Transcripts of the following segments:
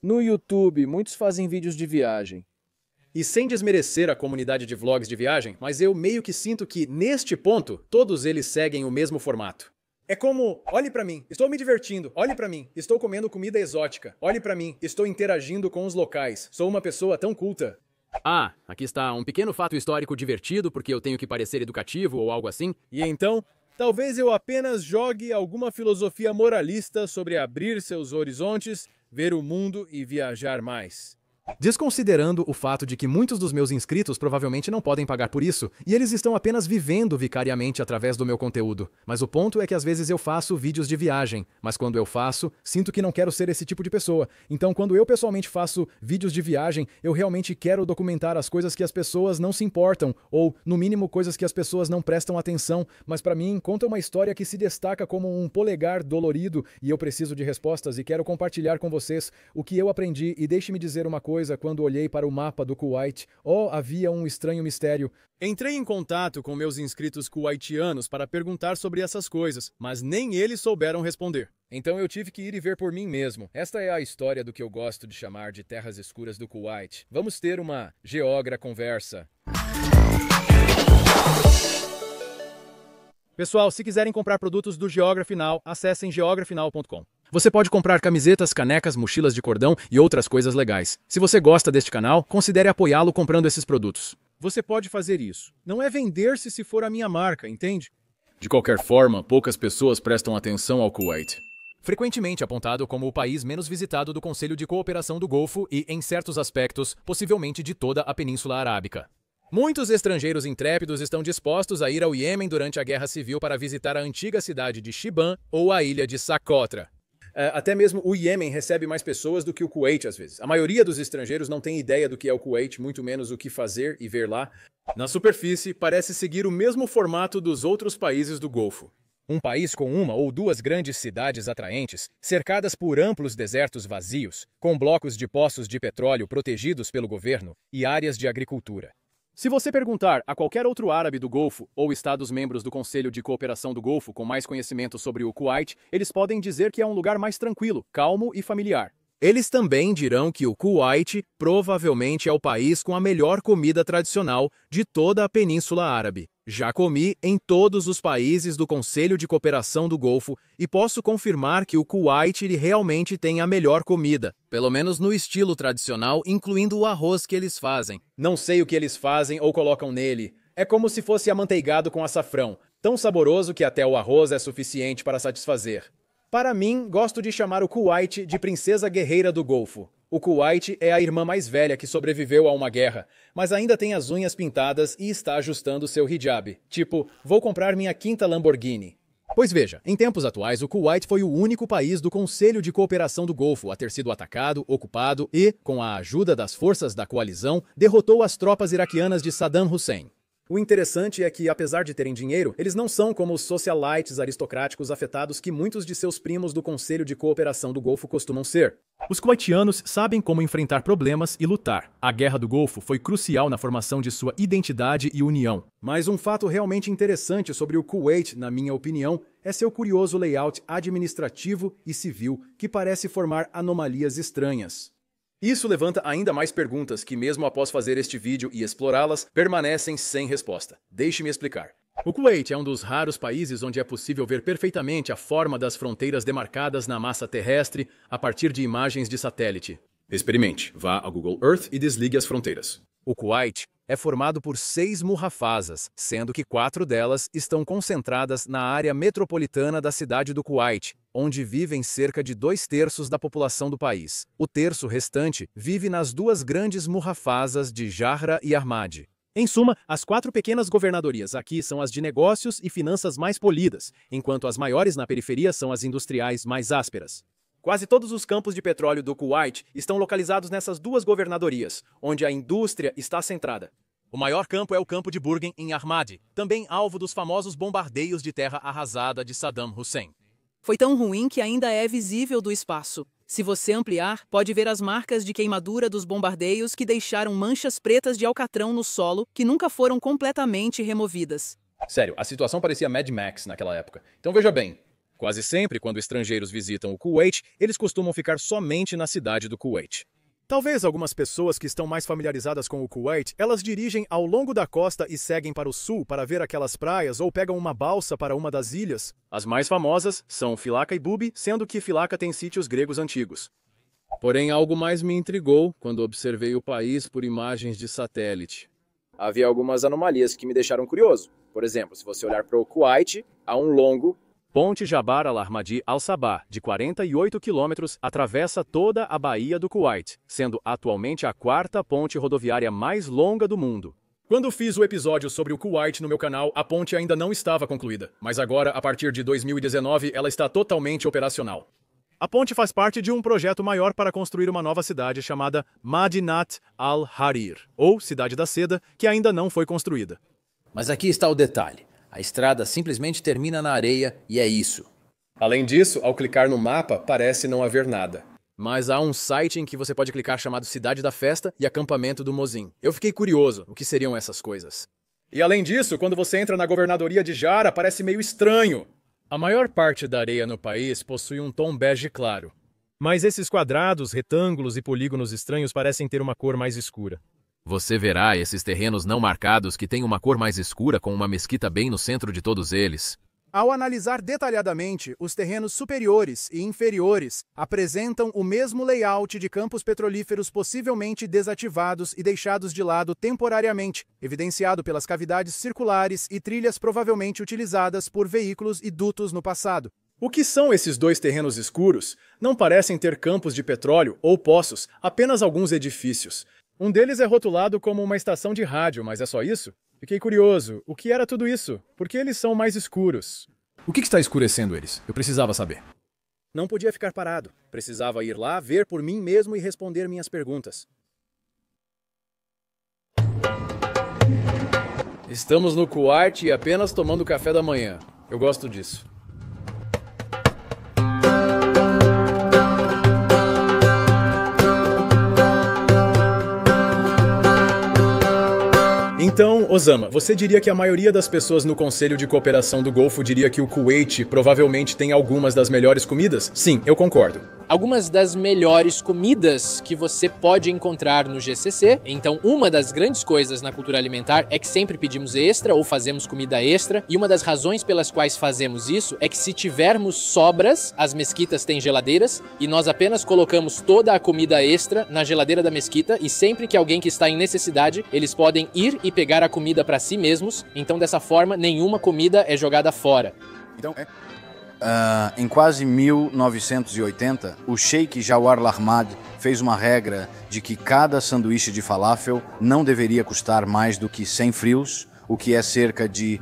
No YouTube, muitos fazem vídeos de viagem. E sem desmerecer a comunidade de vlogs de viagem, mas eu meio que sinto que, neste ponto, todos eles seguem o mesmo formato. É como, olhe pra mim, estou me divertindo, olhe pra mim, estou comendo comida exótica, olhe pra mim, estou interagindo com os locais, sou uma pessoa tão culta. Ah, aqui está um pequeno fato histórico divertido porque eu tenho que parecer educativo ou algo assim. E então, talvez eu apenas jogue alguma filosofia moralista sobre abrir seus horizontes, ver o mundo e viajar mais. Desconsiderando o fato de que muitos dos meus inscritos provavelmente não podem pagar por isso, e eles estão apenas vivendo vicariamente através do meu conteúdo. Mas o ponto é que às vezes eu faço vídeos de viagem, mas quando eu faço, sinto que não quero ser esse tipo de pessoa. Então quando eu pessoalmente faço vídeos de viagem, eu realmente quero documentar as coisas que as pessoas não se importam, ou, no mínimo, coisas que as pessoas não prestam atenção, mas pra mim conta uma história que se destaca como um polegar dolorido, e eu preciso de respostas e quero compartilhar com vocês o que eu aprendi, e deixe-me dizer uma coisa. Quando olhei para o mapa do Kuwait, havia um estranho mistério. Entrei em contato com meus inscritos kuwaitianos para perguntar sobre essas coisas, mas nem eles souberam responder. Então eu tive que ir e ver por mim mesmo. Esta é a história do que eu gosto de chamar de terras escuras do Kuwait. Vamos ter uma geógra conversa. Pessoal, se quiserem comprar produtos do Geografinal, acessem geografinal.com. Você pode comprar camisetas, canecas, mochilas de cordão e outras coisas legais. Se você gosta deste canal, considere apoiá-lo comprando esses produtos. Você pode fazer isso. Não é vender-se se for a minha marca, entende? De qualquer forma, poucas pessoas prestam atenção ao Kuwait. Frequentemente apontado como o país menos visitado do Conselho de Cooperação do Golfo e, em certos aspectos, possivelmente de toda a Península Arábica. Muitos estrangeiros intrépidos estão dispostos a ir ao Iêmen durante a Guerra Civil para visitar a antiga cidade de Shiban ou a ilha de Socotra. Até mesmo o Iêmen recebe mais pessoas do que o Kuwait às vezes. A maioria dos estrangeiros não tem ideia do que é o Kuwait, muito menos o que fazer e ver lá. Na superfície, parece seguir o mesmo formato dos outros países do Golfo. Um país com uma ou duas grandes cidades atraentes, cercadas por amplos desertos vazios, com blocos de poços de petróleo protegidos pelo governo e áreas de agricultura. Se você perguntar a qualquer outro árabe do Golfo ou Estados-membros do Conselho de Cooperação do Golfo com mais conhecimento sobre o Kuwait, eles podem dizer que é um lugar mais tranquilo, calmo e familiar. Eles também dirão que o Kuwait provavelmente é o país com a melhor comida tradicional de toda a Península Árabe. Já comi em todos os países do Conselho de Cooperação do Golfo e posso confirmar que o Kuwait realmente tem a melhor comida, pelo menos no estilo tradicional, incluindo o arroz que eles fazem. Não sei o que eles fazem ou colocam nele. É como se fosse amanteigado com açafrão, tão saboroso que até o arroz é suficiente para satisfazer. Para mim, gosto de chamar o Kuwait de princesa guerreira do Golfo. O Kuwait é a irmã mais velha que sobreviveu a uma guerra, mas ainda tem as unhas pintadas e está ajustando seu hijab. Tipo, vou comprar minha quinta Lamborghini. Pois veja, em tempos atuais, o Kuwait foi o único país do Conselho de Cooperação do Golfo a ter sido atacado, ocupado e, com a ajuda das forças da coalizão, derrotou as tropas iraquianas de Saddam Hussein. O interessante é que, apesar de terem dinheiro, eles não são como os socialites aristocráticos afetados que muitos de seus primos do Conselho de Cooperação do Golfo costumam ser. Os kuwaitianos sabem como enfrentar problemas e lutar. A Guerra do Golfo foi crucial na formação de sua identidade e união. Mas um fato realmente interessante sobre o Kuwait, na minha opinião, é seu curioso layout administrativo e civil que parece formar anomalias estranhas. Isso levanta ainda mais perguntas que, mesmo após fazer este vídeo e explorá-las, permanecem sem resposta. Deixe-me explicar. O Kuwait é um dos raros países onde é possível ver perfeitamente a forma das fronteiras demarcadas na massa terrestre a partir de imagens de satélite. Experimente, vá ao Google Earth e desligue as fronteiras. O Kuwait é formado por 6 muhafazas, sendo que 4 delas estão concentradas na área metropolitana da cidade do Kuwait, onde vivem cerca de 2/3 da população do país. O terço restante vive nas 2 grandes muhafazas de Jahra e Ahmad. Em suma, as 4 pequenas governadorias aqui são as de negócios e finanças mais polidas, enquanto as maiores na periferia são as industriais mais ásperas. Quase todos os campos de petróleo do Kuwait estão localizados nessas 2 governadorias, onde a indústria está centrada. O maior campo é o campo de Burgen, em Ahmad, também alvo dos famosos bombardeios de terra arrasada de Saddam Hussein. Foi tão ruim que ainda é visível do espaço. Se você ampliar, pode ver as marcas de queimadura dos bombardeios que deixaram manchas pretas de alcatrão no solo que nunca foram completamente removidas. Sério, a situação parecia Mad Max naquela época. Então veja bem, Quase sempre, quando estrangeiros visitam o Kuwait, eles costumam ficar somente na cidade do Kuwait. Talvez algumas pessoas que estão mais familiarizadas com o Kuwait, elas dirigem ao longo da costa e seguem para o sul para ver aquelas praias ou pegam uma balsa para uma das ilhas. As mais famosas são Filaca e Bubi, sendo que Filaca tem sítios gregos antigos. Porém, algo mais me intrigou quando observei o país por imagens de satélite. Havia algumas anomalias que me deixaram curioso. Por exemplo, se você olhar para o Kuwait, há um longo Ponte Jabbar al-Ahmadi al-Sabah, de 48 quilômetros, atravessa toda a Baía do Kuwait, sendo atualmente a quarta ponte rodoviária mais longa do mundo. Quando fiz o episódio sobre o Kuwait no meu canal, a ponte ainda não estava concluída, mas agora, a partir de 2019, ela está totalmente operacional. A ponte faz parte de um projeto maior para construir uma nova cidade chamada Madinat al-Harir, ou Cidade da Seda, que ainda não foi construída. Mas aqui está o detalhe. A estrada simplesmente termina na areia e é isso. Além disso, ao clicar no mapa, parece não haver nada. Mas há um site em que você pode clicar chamado Cidade da Festa e Acampamento do Mozin. Eu fiquei curioso, o que seriam essas coisas? E além disso, quando você entra na governadoria de Jara, parece meio estranho. A maior parte da areia no país possui um tom bege claro. Mas esses quadrados, retângulos e polígonos estranhos parecem ter uma cor mais escura. Você verá esses terrenos não marcados que têm uma cor mais escura com uma mesquita bem no centro de todos eles. Ao analisar detalhadamente, os terrenos superiores e inferiores apresentam o mesmo layout de campos petrolíferos possivelmente desativados e deixados de lado temporariamente, evidenciado pelas cavidades circulares e trilhas provavelmente utilizadas por veículos e dutos no passado. O que são esses dois terrenos escuros? Não parecem ter campos de petróleo ou poços, apenas alguns edifícios. Um deles é rotulado como uma estação de rádio, mas é só isso? Fiquei curioso. O que era tudo isso? Por que eles são mais escuros? O que está escurecendo eles? Eu precisava saber. Não podia ficar parado. Precisava ir lá, ver por mim mesmo e responder minhas perguntas. Estamos no Kuwait e apenas tomando café da manhã. Eu gosto disso. Então, Osama, você diria que a maioria das pessoas no Conselho de Cooperação do Golfo diria que o Kuwait provavelmente tem algumas das melhores comidas? Sim, eu concordo. Algumas das melhores comidas que você pode encontrar no GCC. Então, uma das grandes coisas na cultura alimentar é que sempre pedimos extra ou fazemos comida extra. E uma das razões pelas quais fazemos isso é que se tivermos sobras, as mesquitas têm geladeiras e nós apenas colocamos toda a comida extra na geladeira da mesquita e sempre que alguém que está em necessidade, eles podem ir e pegar a comida para si mesmos. Então, dessa forma, nenhuma comida é jogada fora. Então, em quase 1980, o Sheikh Jawar Al-Ahmad fez uma regra de que cada sanduíche de falafel não deveria custar mais do que 100 frios, o que é cerca de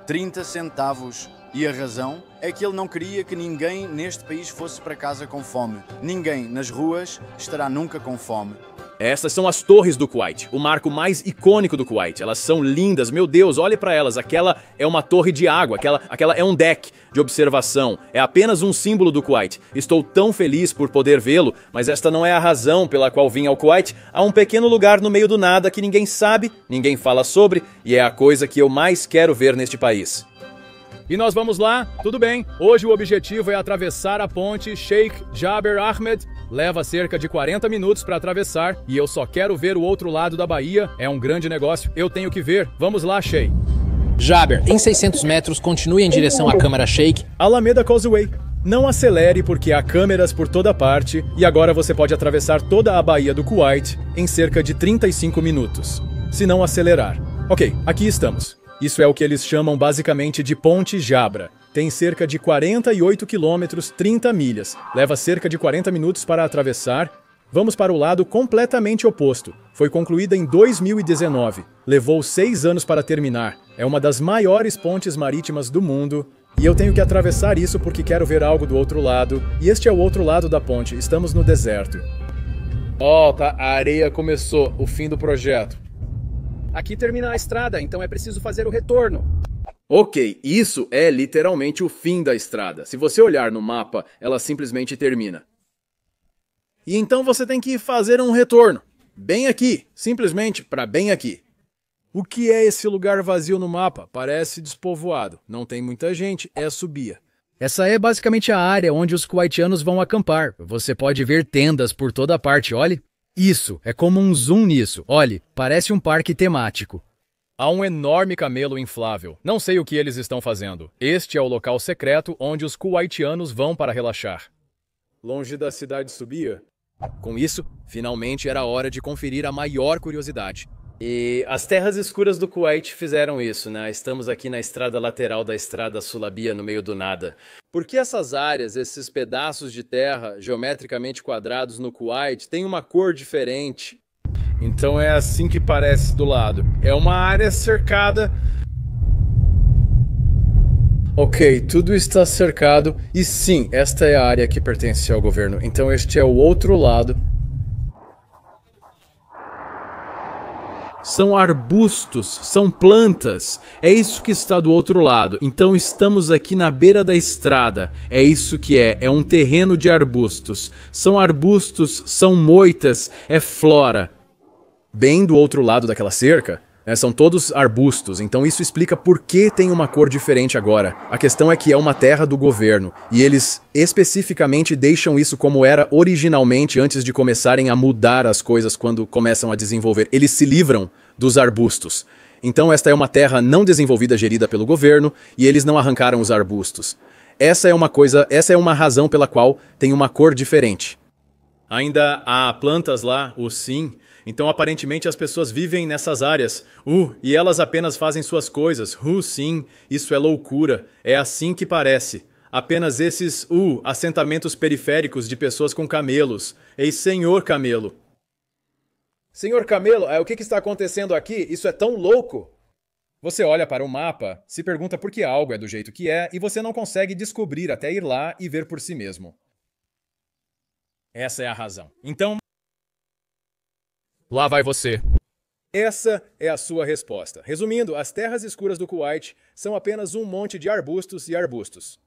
30 centavos. E a razão é que ele não queria que ninguém neste país fosse para casa com fome. Ninguém nas ruas estará nunca com fome. Essas são as torres do Kuwait, o marco mais icônico do Kuwait. Elas são lindas, meu Deus, olhe para elas. Aquela é uma torre de água, aquela é um deck de observação. É apenas um símbolo do Kuwait. Estou tão feliz por poder vê-lo, mas esta não é a razão pela qual vim ao Kuwait. Há um pequeno lugar no meio do nada que ninguém sabe, ninguém fala sobre, e é a coisa que eu mais quero ver neste país. E nós vamos lá? Tudo bem. Hoje o objetivo é atravessar a ponte Sheikh Jabbar Ahmed. Leva cerca de 40 minutos para atravessar e eu só quero ver o outro lado da baía. É um grande negócio. Eu tenho que ver. Vamos lá, Sheikh. Jabbar, em 600 metros, continue em direção à câmara Sheikh. Alameda Causeway. Não acelere porque há câmeras por toda parte e agora você pode atravessar toda a baía do Kuwait em cerca de 35 minutos. Se não acelerar. Ok, aqui estamos. Isso é o que eles chamam basicamente de Ponte Jabra. Tem cerca de 48 quilômetros, 30 milhas. Leva cerca de 40 minutos para atravessar. Vamos para o lado completamente oposto. Foi concluída em 2019. Levou 6 anos para terminar. É uma das maiores pontes marítimas do mundo. E eu tenho que atravessar isso porque quero ver algo do outro lado. E este é o outro lado da ponte. Estamos no deserto. Oh, tá. A areia começou. O fim do projeto. Aqui termina a estrada, então é preciso fazer o retorno. Ok, isso é literalmente o fim da estrada. Se você olhar no mapa, ela simplesmente termina. E então você tem que fazer um retorno. Bem aqui, simplesmente para bem aqui. O que é esse lugar vazio no mapa? Parece despovoado. Não tem muita gente, é subia. Essa é basicamente a área onde os kuwaitianos vão acampar. Você pode ver tendas por toda parte, olhe. Isso, é como um zoom nisso. Olhe, parece um parque temático. Há um enorme camelo inflável. Não sei o que eles estão fazendo. Este é o local secreto onde os kuwaitianos vão para relaxar. Longe da cidade subia? Com isso, finalmente era hora de conferir a maior curiosidade. E as terras escuras do Kuwait fizeram isso, né? Estamos aqui na estrada lateral da estrada Sulabia, no meio do nada. Por que essas áreas, esses pedaços de terra geometricamente quadrados no Kuwait têm uma cor diferente? Então é assim que parece do lado. É uma área cercada. Ok, tudo está cercado. E sim, esta é a área que pertence ao governo. Então este é o outro lado. São arbustos, são plantas. É isso que está do outro lado. Então estamos aqui na beira da estrada. É isso que é um terreno de arbustos. São arbustos, são moitas, é flora. Bem do outro lado daquela cerca, são todos arbustos, então isso explica por que tem uma cor diferente agora. A questão é que é uma terra do governo, e eles especificamente deixam isso como era originalmente antes de começarem a mudar as coisas quando começam a desenvolver. Eles se livram dos arbustos. Então esta é uma terra não desenvolvida gerida pelo governo, e eles não arrancaram os arbustos. Essa é uma razão pela qual tem uma cor diferente. Ainda há plantas lá, o sim. Então, aparentemente, as pessoas vivem nessas áreas. E elas apenas fazem suas coisas. Sim, isso é loucura. É assim que parece. Apenas esses, assentamentos periféricos de pessoas com camelos. Ei, senhor camelo. Senhor camelo, o que está acontecendo aqui? Isso é tão louco. Você olha para o mapa, se pergunta por que algo é do jeito que é, e você não consegue descobrir até ir lá e ver por si mesmo. Essa é a razão. Então, lá vai você. essa é a sua resposta. Resumindo, as terras escuras do Kuwait são apenas um monte de arbustos e arbustos.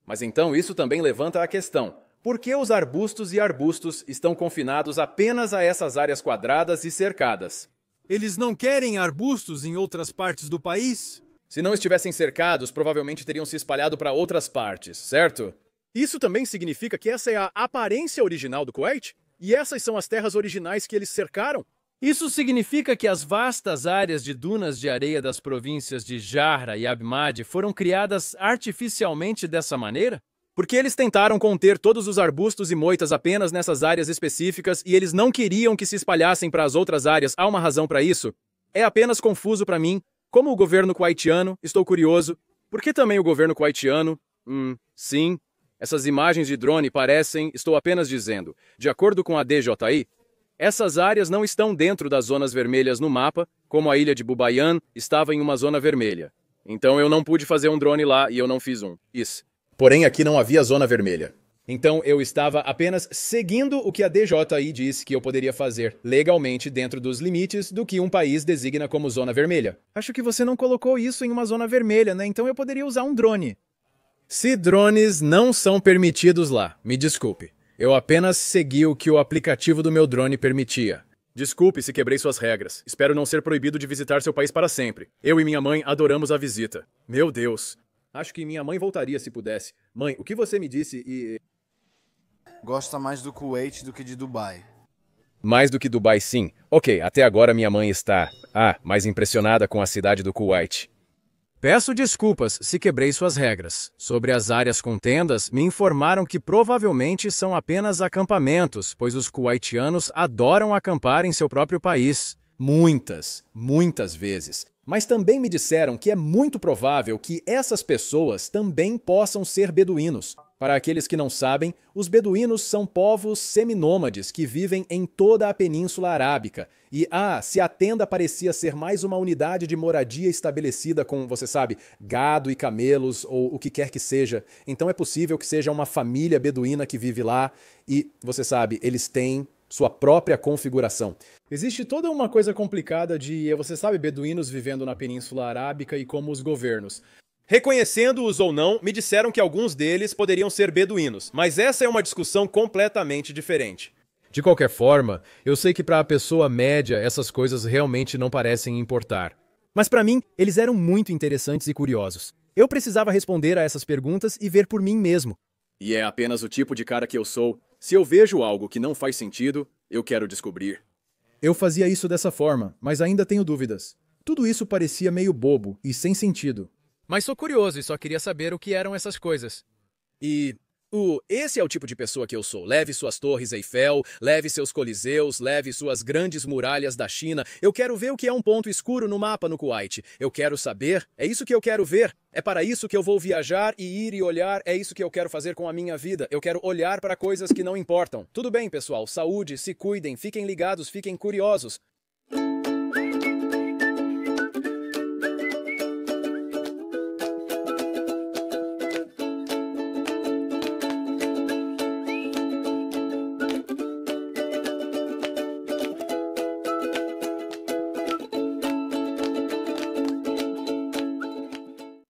Mas então isso também levanta a questão: por que os arbustos e arbustos estão confinados apenas a essas áreas quadradas e cercadas? Eles não querem arbustos em outras partes do país? Se não estivessem cercados, provavelmente teriam se espalhado para outras partes, certo? Isso também significa que essa é a aparência original do Kuwait? E essas são as terras originais que eles cercaram? Isso significa que as vastas áreas de dunas de areia das províncias de Jarrah e Abmad foram criadas artificialmente dessa maneira? Porque eles tentaram conter todos os arbustos e moitas apenas nessas áreas específicas e eles não queriam que se espalhassem para as outras áreas. Há uma razão para isso? É apenas confuso para mim. Como o governo kuwaitiano, estou curioso. Por que também o governo kuwaitiano? Sim. Essas imagens de drone parecem, estou apenas dizendo, de acordo com a DJI, essas áreas não estão dentro das zonas vermelhas no mapa, como a ilha de Bubayan estava em uma zona vermelha. Então eu não pude fazer um drone lá e eu não fiz um. Isso. Porém, aqui não havia zona vermelha. Então eu estava apenas seguindo o que a DJI disse que eu poderia fazer legalmente dentro dos limites do que um país designa como zona vermelha. Acho que você não colocou isso em uma zona vermelha, né? Então eu poderia usar um drone. Se drones não são permitidos lá, me desculpe. Eu apenas segui o que o aplicativo do meu drone permitia. Desculpe se quebrei suas regras. Espero não ser proibido de visitar seu país para sempre. Eu e minha mãe adoramos a visita. Meu Deus. Acho que minha mãe voltaria se pudesse. Mãe, o que você me disse e... Gosta mais do Kuwait do que de Dubai. Mais do que Dubai, sim. Ok, até agora minha mãe está... mais impressionada com a cidade do Kuwait. Peço desculpas se quebrei suas regras. Sobre as áreas com tendas, me informaram que provavelmente são apenas acampamentos, pois os kuwaitianos adoram acampar em seu próprio país. Muitas vezes. Mas também me disseram que é muito provável que essas pessoas também possam ser beduínos. Para aqueles que não sabem, os beduínos são povos seminômades que vivem em toda a Península Arábica. E, se a tenda parecia ser mais uma unidade de moradia estabelecida com, você sabe, gado e camelos ou o que quer que seja, então é possível que seja uma família beduína que vive lá e, você sabe, eles têm sua própria configuração. Existe toda uma coisa complicada de, você sabe, beduínos vivendo na Península Arábica e como os governos. Reconhecendo-os ou não, me disseram que alguns deles poderiam ser beduínos, mas essa é uma discussão completamente diferente. De qualquer forma, eu sei que para a pessoa média essas coisas realmente não parecem importar. Mas para mim, eles eram muito interessantes e curiosos. Eu precisava responder a essas perguntas e ver por mim mesmo. E é apenas o tipo de cara que eu sou. Se eu vejo algo que não faz sentido, eu quero descobrir. Eu fazia isso dessa forma, mas ainda tenho dúvidas. Tudo isso parecia meio bobo e sem sentido. Mas sou curioso e só queria saber o que eram essas coisas. Esse é o tipo de pessoa que eu sou. Leve suas torres Eiffel, leve seus coliseus, leve suas grandes muralhas da China. Eu quero ver o que é um ponto escuro no mapa no Kuwait. Eu quero saber, é isso que eu quero ver. É para isso que eu vou viajar e ir e olhar, é isso que eu quero fazer com a minha vida. Eu quero olhar para coisas que não importam. Tudo bem, pessoal, saúde, se cuidem, fiquem ligados, fiquem curiosos.